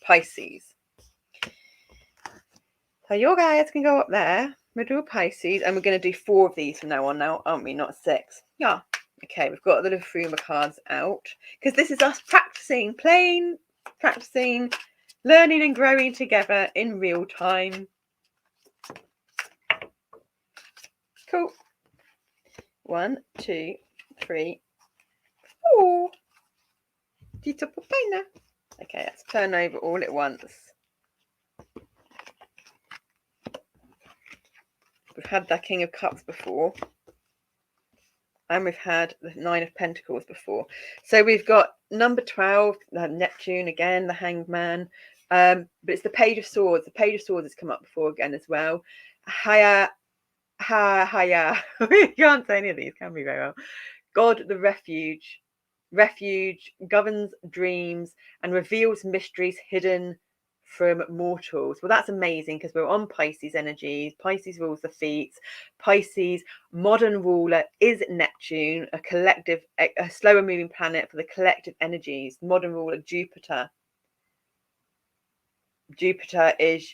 Pisces. So your guys can go up there. We'll do a Pisces, and we're going to do 4 of these from now on now, aren't we? Not 6. Yeah. Okay, we've got the little Fruma cards out, because this is us practicing, practicing, learning and growing together in real time. Cool. 1, 2, 3, 4. Okay, let's turn over all at once. We've had that King of Cups before. And we've had the 9 of Pentacles before. So we've got number 12, Neptune again, the Hanged Man. But it's the Page of Swords. The Page of Swords has come up before again as well. Haya. We can't say any of these, can we, very well? God, the refuge. Refuge governs dreams and reveals mysteries hidden from mortals. Well, that's amazing, because we're on Pisces energies. Pisces rules the feet. Pisces modern ruler is Neptune, a collective, a slower moving planet for the collective energies. Modern ruler Jupiter. Jupiter is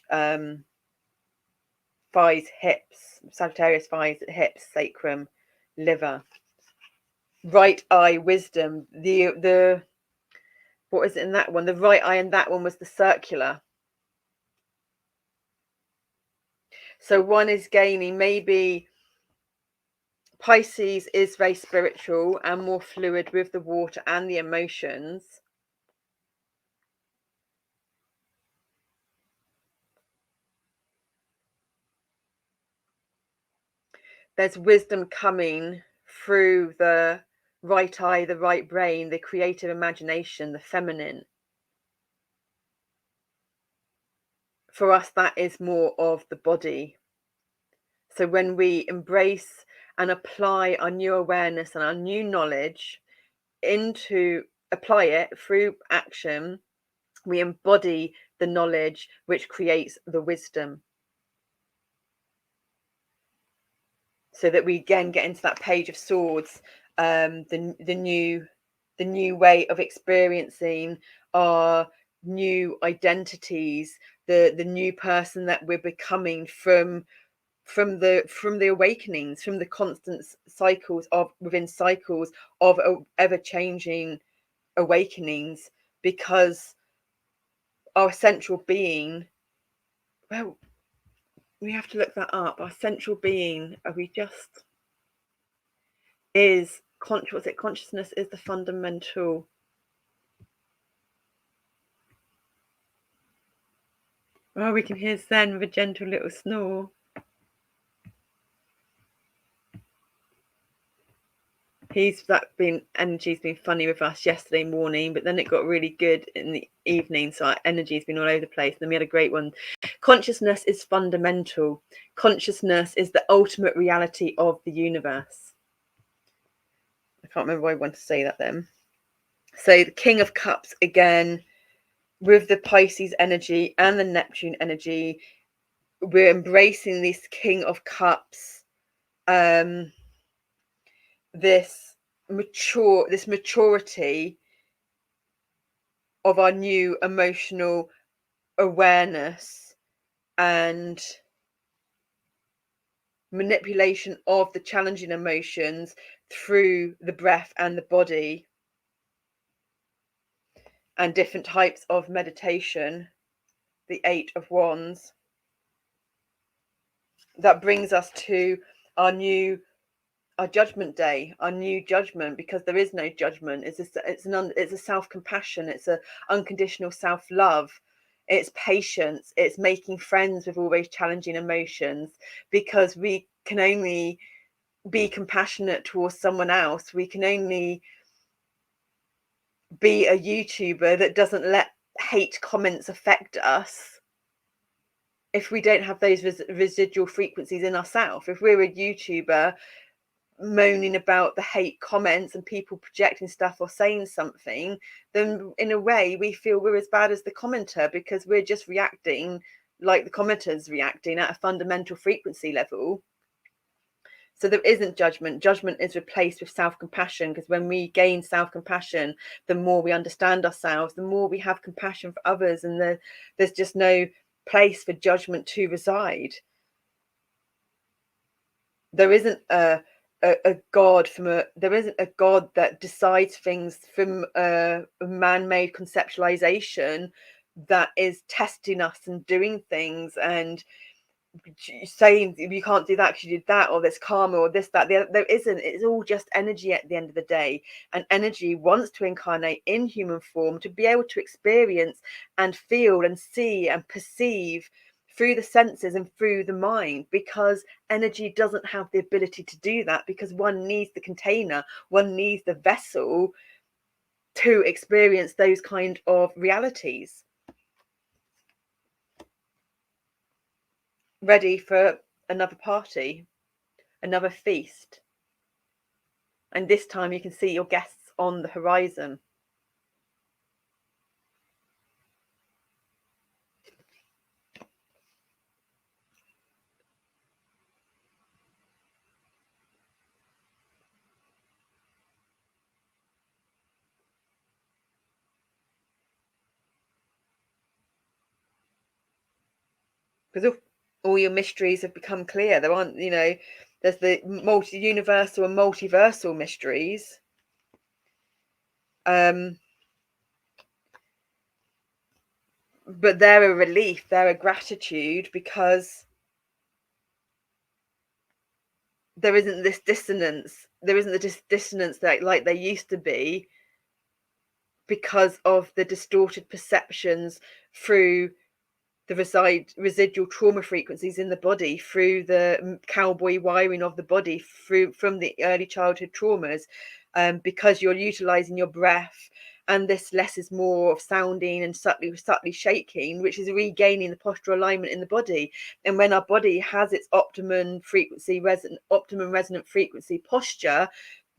thighs, hips. Sagittarius, thighs, hips, sacrum, liver. Right eye, wisdom. The what is it in that one? The right eye in that one was the circular. So one is gaining, maybe Pisces is very spiritual and more fluid with the water and the emotions. There's wisdom coming through the right eye, the right brain, the creative imagination, the feminine. For us, that is more of the body. So when we embrace and apply our new awareness and our new knowledge apply it through action, we embody the knowledge which creates the wisdom. So that we again get into that Page of Swords, the new way of experiencing our new identities, the new person that we're becoming from the awakenings, from the constant cycles of ever-changing awakenings, because our central being, well, we have to look that up. Our central being, is consciousness is the fundamental. Oh, we can hear Zen with a gentle little snore. Energy's been funny with us yesterday morning, but then it got really good in the evening, so our energy's been all over the place. And then we had a great one. Consciousness is fundamental. Consciousness is the ultimate reality of the universe. I can't remember why I want to say that then. So the King of Cups again, with the Pisces energy and the Neptune energy, we're embracing this King of Cups, this maturity of our new emotional awareness and manipulation of the challenging emotions through the breath and the body, and different types of meditation. The 8 of Wands. That brings us to our judgment day, our new judgment, because there is no judgment. It's a self-compassion, it's a unconditional self-love, it's patience, it's making friends with all those challenging emotions, because we can only be compassionate towards someone else, we can only be a YouTuber that doesn't let hate comments affect us if we don't have those residual frequencies in ourselves. If we're a YouTuber moaning about the hate comments and people projecting stuff or saying something, then in a way we feel we're as bad as the commenter, because we're just reacting like the commenter's reacting at a fundamental frequency level. So there isn't judgment. Judgment is replaced with self-compassion, because when we gain self-compassion, the more we understand ourselves, the more we have compassion for others, and there's just no place for judgment to reside. There isn't a God there isn't a God that decides things from a man-made conceptualization that is testing us and doing things and saying you can't do that because you did that, or there's karma, or this, that, the other. There isn't. It's all just energy at the end of the day, and energy wants to incarnate in human form to be able to experience and feel and see and perceive through the senses and through the mind, because energy doesn't have the ability to do that, because one needs the container, one needs the vessel to experience those kind of realities. Ready for another party, another feast, and this time you can see your guests on the horizon. Because all your mysteries have become clear. There aren't, there's the multi-universal and multiversal mysteries. But they're a relief, they're a gratitude, because there isn't this dissonance. There isn't the dissonance that like there used to be, because of the distorted perceptions through the residual trauma frequencies in the body, through the cowboy wiring of the body, from the early childhood traumas, because you're utilizing your breath, and this less is more of sounding and subtly shaking, which is regaining the postural alignment in the body. And when our body has its optimum resonant frequency posture,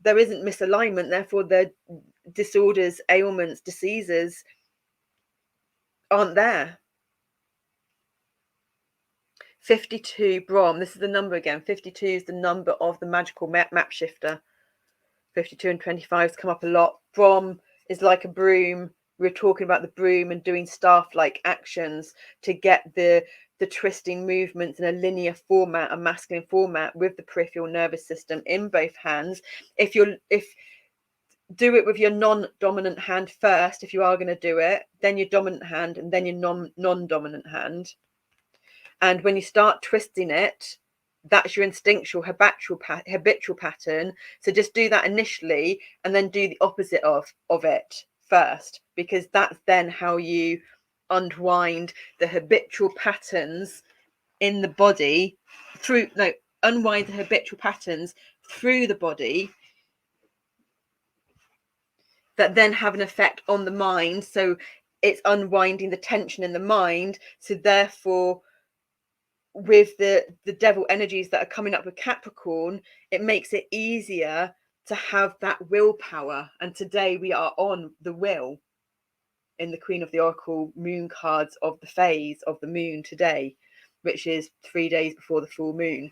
there isn't misalignment. Therefore, the disorders, ailments, diseases aren't there. 52 Brom, this is the number again. 52 is the number of the magical map shifter. 52 and 25 has come up a lot. Brom is like a broom. We're talking about the broom and doing staff-like actions to get the twisting movements in a linear format, a masculine format, with the peripheral nervous system in both hands. If do it with your non-dominant hand first, if you are going to do it, then your dominant hand, and then your non-dominant hand. And when you start twisting it, that's your instinctual habitual pattern. So just do that initially, and then do the opposite of it first, because that's then how you unwind the habitual patterns in the body unwind the habitual patterns through the body that then have an effect on the mind. So it's unwinding the tension in the mind. So therefore, with the devil energies that are coming up with Capricorn, it makes it easier to have that willpower. And today we are on the will in the Queen of the Oracle moon cards of the phase of the moon today, which is 3 days before the full moon.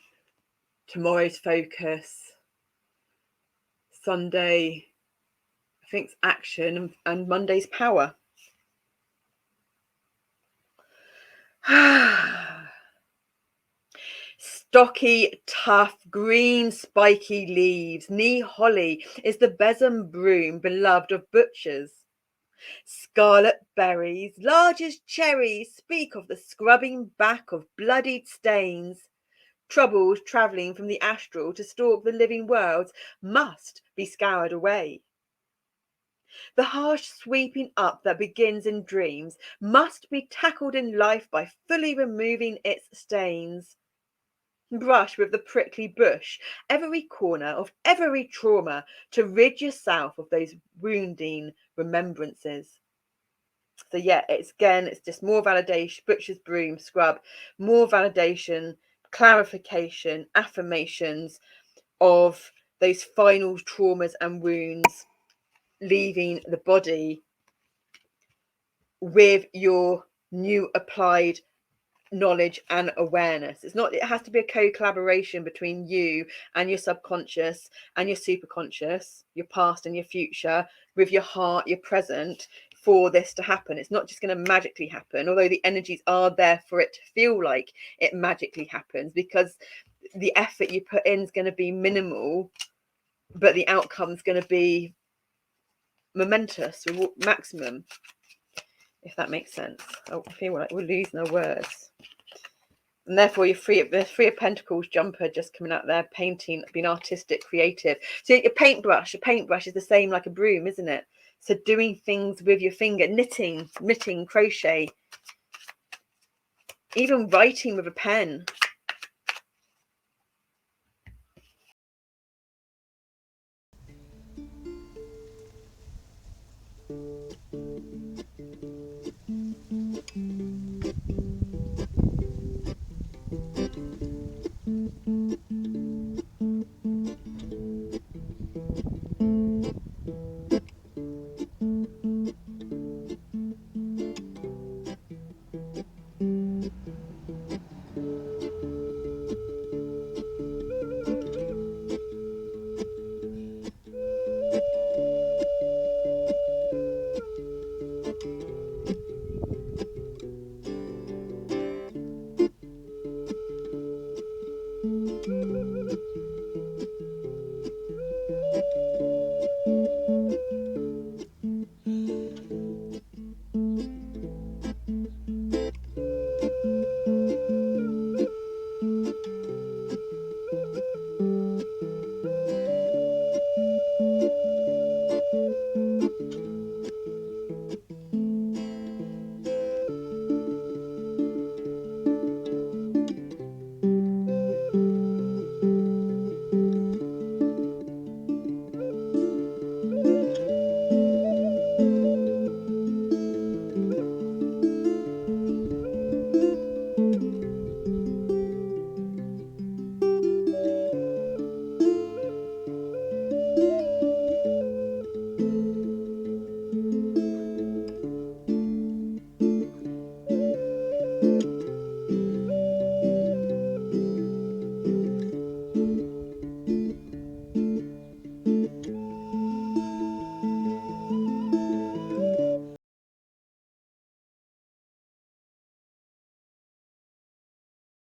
Tomorrow's focus, Sunday I think it's action, and Monday's power. Stocky, tough, green, spiky leaves, knee holly is the besom broom beloved of butchers. Scarlet berries, large as cherries, speak of the scrubbing back of bloodied stains. Troubles travelling from the astral to stalk the living worlds must be scoured away. The harsh sweeping up that begins in dreams must be tackled in life by fully removing its stains. Brush with the prickly bush every corner of every trauma to rid yourself of those wounding remembrances. So yeah, it's just more validation, butcher's broom, scrub, more validation, clarification, affirmations of those final traumas and wounds, leaving the body with your new applied knowledge and awareness. It's not, it has to be a co-collaboration between you and your subconscious and your superconscious, your past and your future, with your heart, your present, for this to happen. It's not just going to magically happen, although the energies are there for it to feel like it magically happens, because the effort you put in is going to be minimal, but the outcome is going to be momentous, maximum, if that makes sense. Oh, I feel like we're losing our words. And therefore you're free of the Three of Pentacles jumper just coming out there, painting, being artistic, creative. So a paintbrush is the same like a broom, isn't it? So doing things with your finger, knitting, crochet, even writing with a pen.